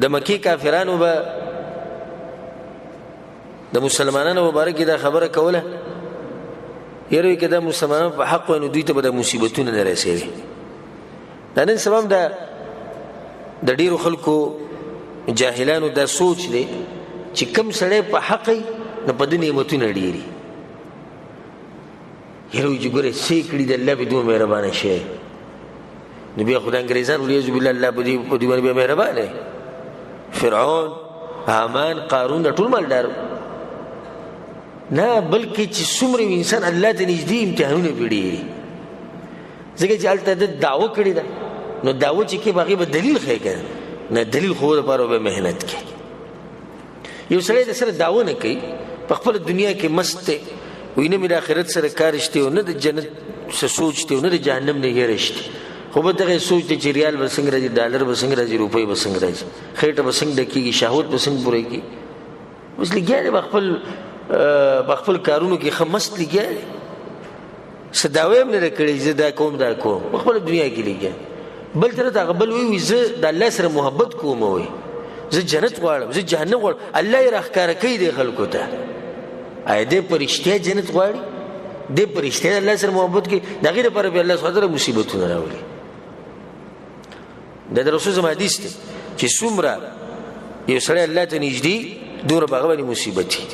د مکی کافرانو به د مسلمانانو مبارک دا خبره کوله یره کې دا مسلمانانو په حق ونه دوی ته به د مصیبتونو نه رسېږي. دا نن سبا د ډیرو خلکو جاهلانو دا سوچ دی چې کم سړی په حق نه په دې نعمتونه ډیری یره چې ګوره سیکړي د الله په دوه مهربانه شي نو بیا خدای انګریزان ولیعوذ بالله الله په دې باندې بیا مهربان دی. فرعون، حامان، قارون دا ټول مالدارو نه بلکې چې څومره انسان الله ته نږدې امتحانونه پې ډېري ځکه چې هلته د دعوه کړې ده نو دعوه چې کې هغې به دلیل ښیي که نه دلیل خو دپاره به محنت کوي. یو سړی د سره دعوه نه کوي په خپله دنیا کې مست دی وایي نه مې د آخرت سره کار شته او نه د جنت څه سوچ دی او نه د جهنم نه هیره شته خو به دغه سوچ دی چې ریال به څنګه راځي، ډالر به څنګه راځي، روپۍ به څنګه راځي، خېټه به څنګه ډکېږي، شهوت به څنګه پوره کېږي. اوس لګیا دی په خپل کارونو کې ښه مست لګیا دی څه دعوه یې هم نه ده کړې زه دا کوم دا کوم په خپله دنیا کې لګیا. بل طرف ته هغه بل وایي زه د الله سره محبت کوم وایي زه جنت غواړم زه جهنم غواړم الله یې راښکاره کوي دی خلکو ته. آیا دی په رښتیا جنت غواړي؟ دی په رښتیا د الله سره محبت کوي؟ د هغې دپاره بیا الله سبحانه وتعالی مصیبتونه راولي. دا د رسول زما حدیث دی چې څومره یو سړی الله ته نږدې دومره په هغه باندې مصیبت وي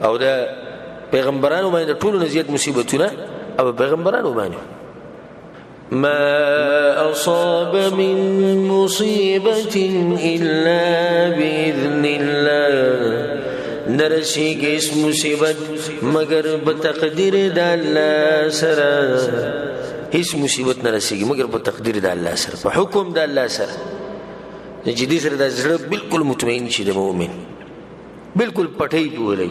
او د پیغمبرانو باندې د ټولو نه زیات مصیبتونه او پیغمبرانو باندې ما اصاب من مصیبة الا باذن الله نرسیږي اس مصیبت مگر په تقدیر د الله سره هیڅ مصیبت نه رسیږي مگر په تقدیر د الله سره په حکم د الله سره چې دې سره د زړه بالکل مطمئن شي د مؤمن بالکل پټۍ پولي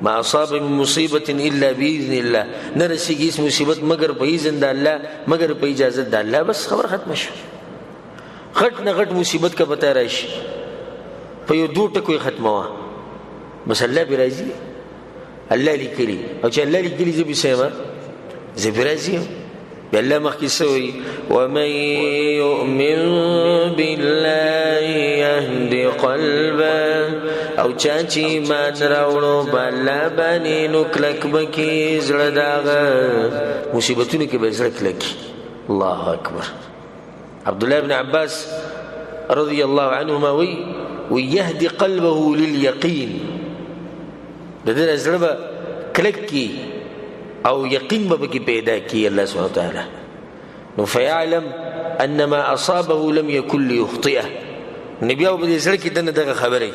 ما اصاب من مصیبت الا باذن الله نرسیږي اس مصیبت مگر په اذن د الله مگر په اجازه د الله بس خبر ختم شو. غټ نه غټ مصیبت کا پتا راشي په یو دوه ټکو ختمه بس الله به راځي الله لیکلي او چې الله لیکلي زه به سیمه زه به راځي بالله مخکې سوی ومن يؤمن بالله يهد قلبه او چا چې ایمان راوړو په الله باندې نو کلک بکي زړه د هغه مصیبتونو کې به زړه کلکي. الله اکبر. عبدالله بن عباس رضی الله عنهما ويهدي قلبه لليقين د دې زړه به کلک کی او یقین به پکې پیدا کی الله سبحانه وتعالی نو فيعلم ان ما اصابه لم يكن ليخطئه نبي او دې زړه کې دغه خبره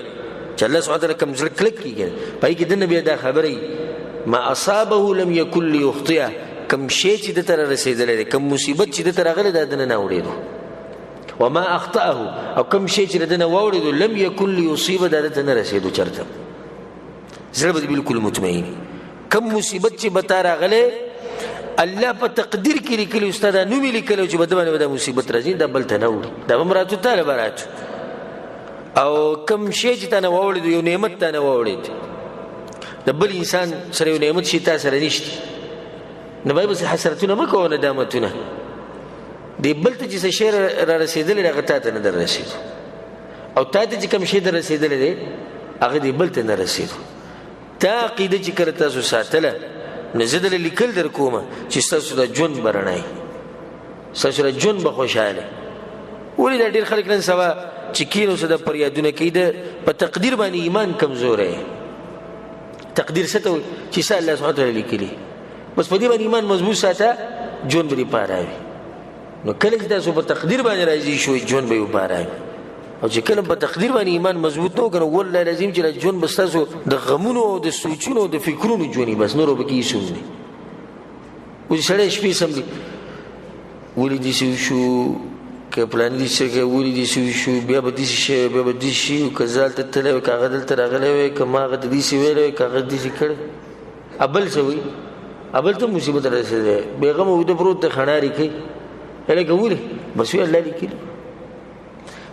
چې الله سبحانه وتعالی کوم زړه کلک کیږي پای کې د نبی دا خبره ما اصابه لم يكن ليخطئه کوم شی چې د تر رسیدلې کوم مصیبت چې د تر غلې د نه وړېدو وما اخطأه او کوم شی چې د نه وړېدو لم يكن ليصيب د نه رسیدو چرته زړه به بالکل مطمئن. کم مصیبت چې بتا راغله الله په تقدیر کې لیکلی استاد نو مې لیکلو چې بده باندې مصیبت راځي دا بل ته نه وړي دا مراتو تعالی برات او کم شی چې تنه وړي یو نعمت تنه وړي د بل انسان سره یو نعمت شي تاسو سره نشته نه به بس حسرتونه مکو نه دامتونه دی بل ته چې شی را رسیدل هغه ته نه در رسید او ته چې کم شی در رسیدل دی هغه دی بل ته نه رسید. تا عقیده چې کړه تاسو ساتله نو زه دلته لیکل در کومه چې ستاسو د ژوند برنای ستاسو د ژوند به خوشاله ولې دا ډېر خلک نن سبا چې کینو څه د پریادونه کوي د په تقدیر باندې ایمان کمزور دی. تقدیر څه ته وایي چې څه الله سبحانه وتعالی لیکلي بس په دې باندې ایمان مضبوط ساته ژوند به دې پاره وي نو کله چې تاسو په تقدیر باندې راضي شوئ ژوند به یې پاره وي او چې کله په تقدیر باندې ایمان مضبوط نه وکړو والله لازم چې ژوند بس تاسو د غمونو او د سوچونو او د فکرونو ژوندي بس نورو به کې هیڅ نه اوس سړی شپې سمدي ولې داسې وشو که پلان دې څه که ولې داسې وشو بیا به داسې شی بیا به داسې شي که زه هلته تللی وی که هغه دلته راغلی وی که ما هغه ته داسې ویلی وی که هغه داسې کړی ابل څه وایي ابل ته مصیبت رسېدی بېغمه ویده پروت دی خڼارې کوي هلکه ولې بس وی الله لیکلي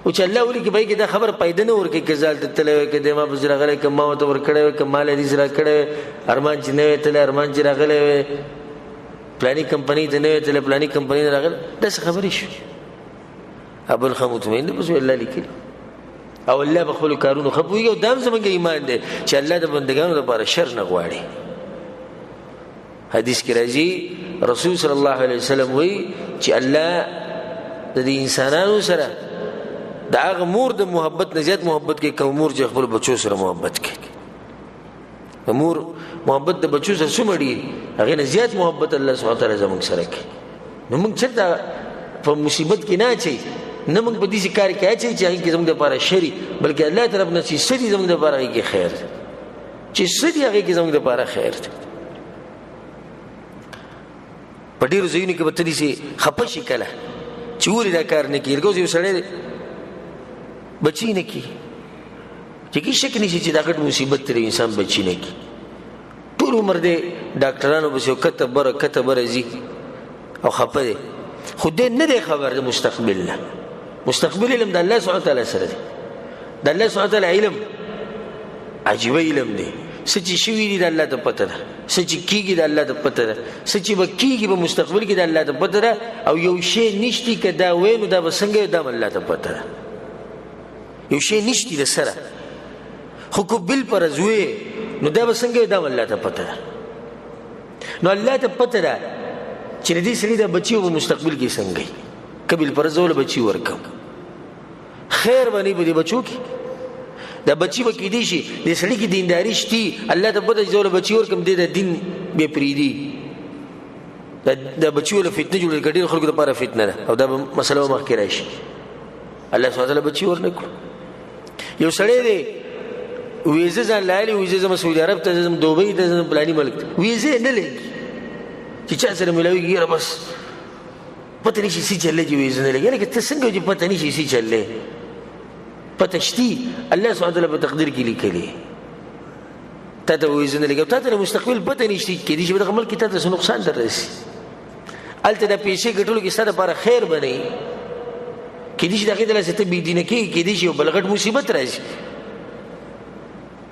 او چې الله ولي کې پای کې دا خبر پیدا نه ورکړي کې ځال ته تللی وی که دی ما پسې راغلی که ما ورته ورکړی وی که ما له حدیث راکړی وی ارمان چې نه وی تللی ارمان چې راغلی وی پلاني کمپنۍ ته نه وی تللی پلاني کمپنۍ ته راغلی داسې خبرې شوې ابل ښه مطمئن دی بس وی الله لیکلي او الله په خپل کارونو خپوي او دام زمونږ ایمان دی چې الله د بندگانو لپاره شر نه غواړي. حدیث کې راځي رسول صلی الله علیه وسلم وایي چې الله د دې انسانانو سره د هغه مور د محبت نه زیات محبت کوي کوم مور چې خپل بچو سره محبت کوي. د مور محبت د بچو سره څومره ډېر هغې نه زیات محبت الله سبحانه وتعالی زموږ سره کوي. نو موږ چېرته په مصیبت کې نه اچوي، نه موږ په داسې کار کې اچوي چې هغې کې زموږ دپاره شر بلکې الله طرف نه چې څه دي زموږ دپاره هغې کې خیر دی، چې څه دي هغې کې زموږ دپاره خیر دی. په ډېرو ځایونو کې به ته داسې خفه شي کله چې ولې دا کار نه کېږي. اوس یو سړی دی بچی نه کي چې کې شک نشي چې دا غټ مصیبت ترې انسان بچی نه کي. ټول عمر دی ډاکټرانو پسې کته بره ځي او خفه دی، خو دی نه دی خبر د مستقبل نه. مستقبل علم د الله سبحانه وتعالی سره دی. د الله سبحانه وتعالی علم عجیبه علم دی. څه چې شوي دي د الله ته پته ده، څه چې کېږي د الله ته پته ده، څه چې به کېږي په مستقبل کې د الله ته پته ده. او یو شی نشتی که دا وی نو دا به څنګه دا به الله ته پته ده. یو شی نشتی د سره خو که بل پرز وی نو دا به څنګه دا به الله ته پته ده. نو الله ته پته ده چې د دې سړي د بچي په مستقبل کې څنګه وي. که بل پرز وله بچي ورکوم خیر به نه په دې بچو کې. دا بچی به کېدی شي د سړي کې دینداري شتي، الله ته پته چې زه وله بچي ورکړم دی د دین بې پرېږدي. دا بچي وله فتنه جوړوي که ډېرو خلکو دپاره فتنه ده او دا به مسله به مخکې راشي. الله سبحانه وتعالی بچي ورنه کړو. یو سړی دی ویزه ځان لایلي، ویزه ځم سعودي عرب ته ځم، دوبۍ ته ځم، فلاني ملک ته، ویزه یې نه لګي چې چا سره ملاوېږي یاره بس پته نه شي څه چللی چې ویزه نه لګي. یعنې که ته څنګه چې پته نه شي څه چللی پته شتي الله سبحانه وتعالی په تقدیر کې لیکلي تا ته ویزه نه لګي او تا ته د مستقبل پته نه شي کېدای شي په دغه ملک کې تا ته څه نقصان در رسي. هلته د پیسې ګټلو کې ستا دپاره خیر به نه وي، کېدای شي د هغې دلاسې ته بېدینه کېږي، کېدای شي یو بل غټ مصیبت راشي.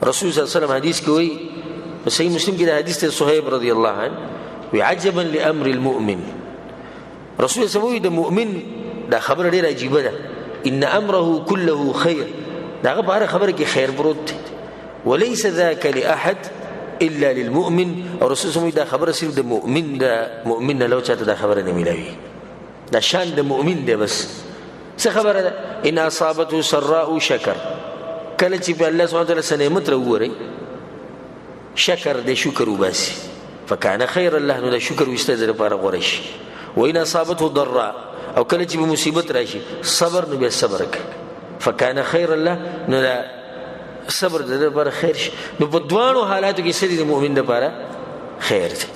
رسول صلی الله علیه وسلم حدیث کې وایي په صحیح مسلم کې د حدیث ته صهیب رضی الله عنه وایي عجبا لامر المؤمن. رسول صلی الله علیه وسلم وایي د مؤمن دا خبره ډېره عجیبه ده. ان امره كله خیر، دا هغه په هره خبره کې خیر پروت دی. وليس ذاك لاحد الا للمؤمن. او رسول صلی الله علیه وسلم دا خبره صرف د مؤمن نه لو چاته دا خبره نه ملاوي. دا شان د مؤمن دی. بس څه خبره ده؟ ان اصابته سراء شکر، کله چې په الله سبحانه وتعالی څه نعمت راووري شکر دی، شکر وباسي، فکان خیر الله، نو دا شکر ویسته د لپاره غوره شي. وان اصابته ضراء، او کله چې به مصیبت راشي صبر، نو بیا صبر کوي، فکان خیر الله، نو دا صبر د لپاره خیر شي. نو په دواړو حالاتو کې څه دي د مؤمن لپاره خیر دی.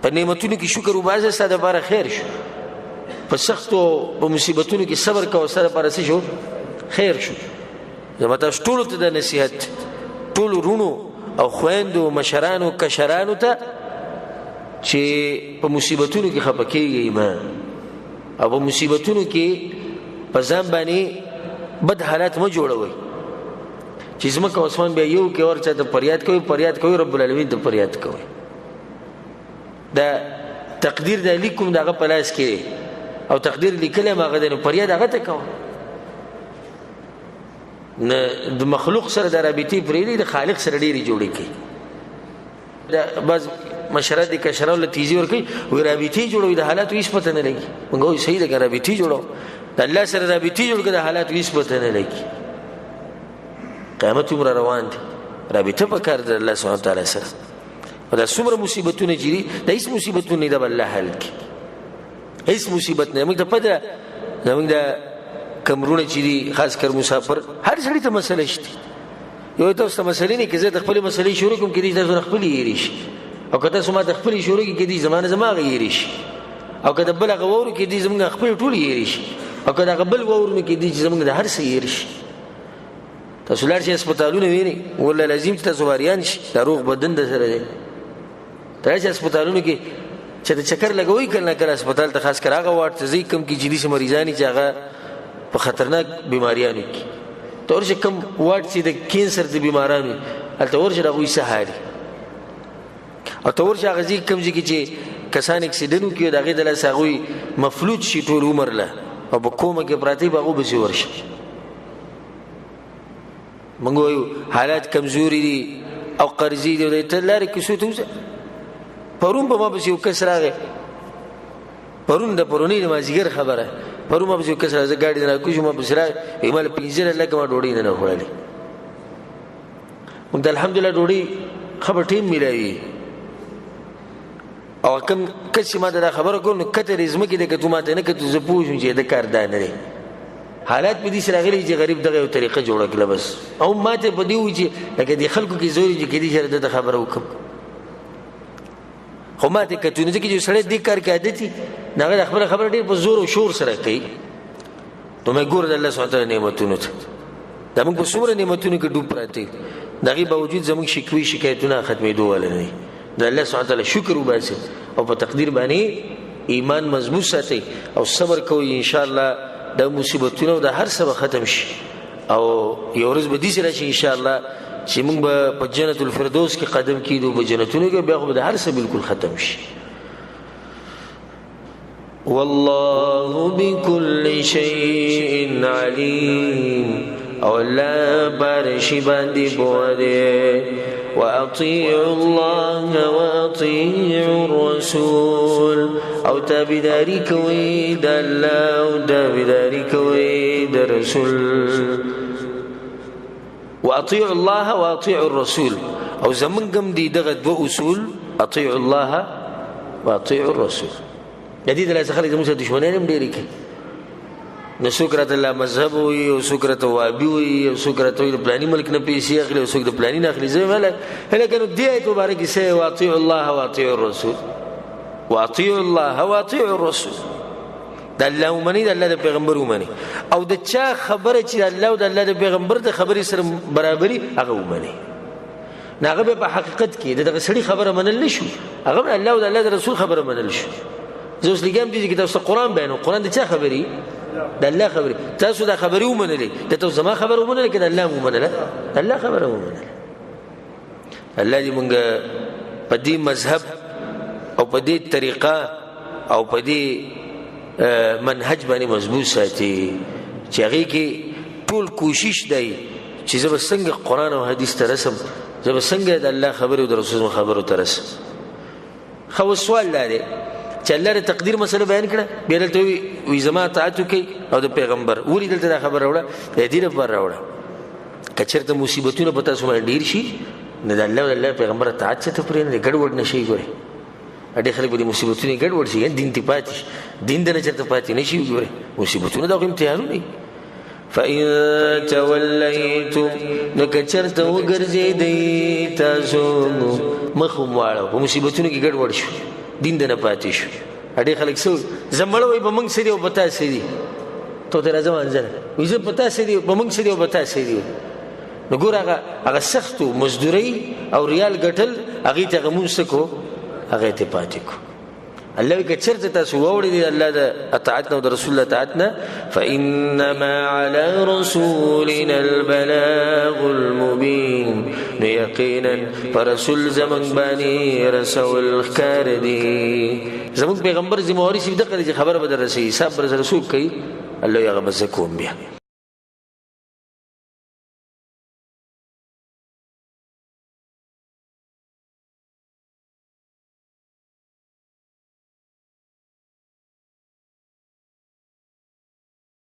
په نعمتونو کې شکر وباسه ستا لپاره خیر شو، په سختو په مصیبتونو کې صبر کوه ستا لپاره څه شو؟ خیر شو. زما تاسو ټولو ته د نصیحت، ټولو رونو او خویندو مشرانو کشرانو ته چې په مصیبتونو کې خفه کېږئ مه، او په مصیبتونو کې په ځان باندې بد حالات مه جوړوئ چې ځمکه او اسمان بیا یو کې اور چاته فریاد کوئ رب العالمین ته فریاد کوئ. دا تقدیر دا لیکم د هغه په لاس کې او تقدیر لیکلی هم هغه دی، نو فریاد هغه ته کوه. د مخلوق سره د رابطې پرېږدئ، د خالق سره ډېرې جوړې کړئ. دا بعض مشرات دي کشرانو له تیزي ورکوي، وایي رابطې جوړوي، د حالاتو هېڅ پته نه لګي. موږ وایو صحیح ده که رابطې جوړوو، د الله سره رابطې جوړ کړه، د حالاتو هېڅ پته نه لګي. قیامت عمره روان دی، رابطه پکار ده الله سبحانه وتعالی سره. او دا څومره مصیبتونه چې دي دا هېڅ مصیبتونه نه ده به الله حل کړي، هېڅ مصیبت نه. موږ ته پته ده زموږ د کمرونه چې دي خاص کر مسافر هر سړي ته مسله شته. یو تاسو ته مسلې نه کې زه د خپلې مسلې شروع کوم، کېدای تاسو نه خپلې هېرې شي، او که تاسو ما د خپلې شروع کړي کېدای زما نه زما هغه هېرې شي، او که د بل هغه واورو کېدای زموږ خپلې ټولې هېرې شي، او که د هغه بل واورو نه کېدای چې زموږ د هر څه هېر شي. تاسو لاړ شئ هسپتالونه وینئ، والله لازم چې تاسو واریان شي، دا روغ بدن در سره دی. ته راشئ هسپتالونو کې چې د چکر لګوئ کله نه کله هسپتال ته، خاص کر هغه واټ ته ځئ کوم کې چې داسې مریضان دي چې هغه په خطرناک بیماریانو کې. ته ورشئ کوم واټ چې د کینسر د بیمارانو هلته ورشئ د هغوی څه حال وي، او ته ورشئ هغه ځای کوم ځای کې چې کسان اکسیډنټ وکړي د هغې د لاسه هغوی مفلوج شي ټول عمر له، او په کومه کې پراته وي په هغو پسې ورشئ. موږ وایو حالات کمزوري دي او قرضې دي ته لارې کیسو ته وځه. پرون به ما پسې یو کس راغی، پرون د پرونۍ د مازدیګر خبره، پرون ما پسې یو کس راغی، زه ګاډي نه راکوزم، ما پسې راغی وایي ما له 15 لکه ما ډوډۍ نه خوړلې. موږ د الحمدلله ډوډۍ خبر ټیم میلاوي او کوم کس چې ما دا خبره کول نو کته رزمه کې د کته ماته نه کته زه پوه شم چې د کار دا نه دی. حالات په دې سره غلي چې غریب دغه یو طریقه جوړه کړه بس، او ماته په دې و چې لکه د خلکو کې زوري چې کدي سره د خبره وکم. خو ماته کته نه چې سړی دې کار کې عادتي نه خبره ډېر په زور او شور سره کوي. نو مې ګور د الله سبحانه وتعالى نعمتونو ته دا موږ په څومره نعمتونو کې ډوب پراته دغه باوجود زموږ شکوي شکایتونه ختمېدو ول نه. د الله سبحانه وتعالى شکر وباسئ او په تقدیر باندې ایمان مضبوط ساتئ او صبر کوئ. ان شاء الله د مصیبتونو د هر څه ختم شي او یو ورځ به دې سره شي ان شاء الله چې موږ به په جنت الفردوس کې قدم کیدو، په جنتونو کې بیا خو د هر څه بالکل ختم شي. والله بكل شيء عليم او الله بارشي باندې بوده. واطيعوا الله واطيعوا الرسول او تابعداري کوي د الله او تابعداري کوي د رسول. واطيعوا الله واطيعوا الرسول او زمونږم دي دغه دوه اصول، اطيعوا الله واطيعوا الرسول. جديد لا خلک زموږ سره دښمنان هم ډېری کوي، نو څوک راته الله مذهب وي او څوک راته وهابي وي او څوک راته د پلاني ملک نه پیسې اخلي او څوک د پلاني نه اخلي. زه ویل هلکه نو دې آیت مبارکې سه واطیعوا الله واطیعوا الرسول، واطیعوا الله واطیعوا الرسول. د الله ومني، د الله د پیغمبر ومني، او د چا خبره چې الله او د الله د پیغمبر د خبرې سره برابري هغه ومني. هغه په حقیقت کې دغه سړي خبره منل نشو، هغه الله او د الله د رسول خبره منل شو. زه اوس لګم دي چې تاسو قرآن بیانو، قرآن د چا خبري؟ د الله خبري. تاسو دا خبري ومنلې، د تاسو زما خبره ومنلې کړه الله ومنله، د الله خبره ومنله. الله دې مونږ په دې مذهب او په دې طریقه او په دې منهج باندې مضبوط ساتي چې هغه کې ټول کوشش دی چې زه به څنګه قرآن او حدیث ته رسم، زه به څنګه د الله خبره او د رسول خبرو ته رسم. خو سوال لري چې الله ر تقدیر مسله بیان کړه، بیا دلته وی زما اطاعت کوي او د پیغمبر ولې دلته دا خبر راوړه د دې لپاره راوړه. کچرته مصیبتونه پتا سو باندې ډیر شي نه د الله او الله پیغمبر اطاعت ته پرې نه ګډوډ نشي. ګوره اډې خلک به مصیبتونه ګډوډ شي، دین تی پاتې دین دنه چرته پاتې نشي. ګوره مصیبتونه دا امتحانونه دي. فإن توليتم نکچرته وګرځېدې تاسو مخم واړو په مصیبتونو کې ګډوډ شو، دین دنه پاتې شو. اډې خلک سو زمړ وي به موږ سړي او پتا سړي ته تر ځوان ځنه وي زه پتا سړي به موږ سړي او پتا سړي. نو ګور هغه سخت مزدوري او ریال ګټل هغه ته غمون سکو هغه ته پاتې کو. الله کې چرته تاسو ووري دي الله د اطاعتنا او د رسول الله اطاعتنا. فإنما على رسولنا البلاغ المبين، نو یقینا پر رسول زمون باندې رسول ښکار دي. زمون پیغمبر ذمہ واري چې دغه خبره به در رسي، حساب پر رسول کوي الله یې غبس کوم بیا.